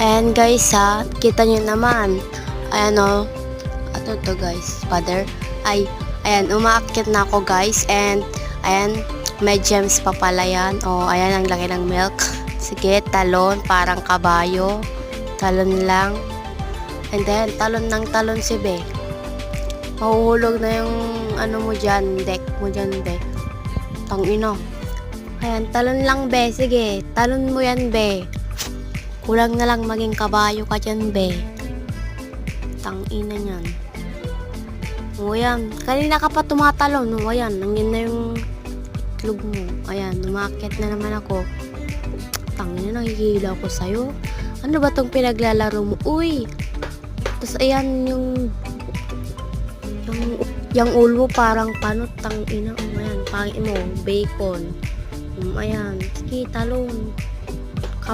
Ayan guys ha, kita nyo naman. Ayan o. Ano to guys? Father? Ay, ayan, umaakyat na ako guys. And, ayan, may gems pa pala yan. O, ayan, ang laki ng milk. Sige, talon, parang kabayo. Talon lang. And then, talon ng talon si Be. Mahuhulog na yung, ano mo dyan, deck mo dyan, Be. Tangina. Ayan, talon lang, Be. Sige, talon mo yan, Be. Kulang na lang maging kabayo ka dyan, Be. Tangina niyan. O, ayan. Kanina ka pa tumatalon. O, ayan. Nandiyan na yung itlog mo. Ayan, umakyat na naman ako. Tangina, nakikila ko sa'yo. Ano ba tong pinaglalaro mo? Uy! Tapos, ayan, yung ulo mo parang panot. Tangina. O, ayan. Pangin mo. Bacon. Ayan. Sige, talon.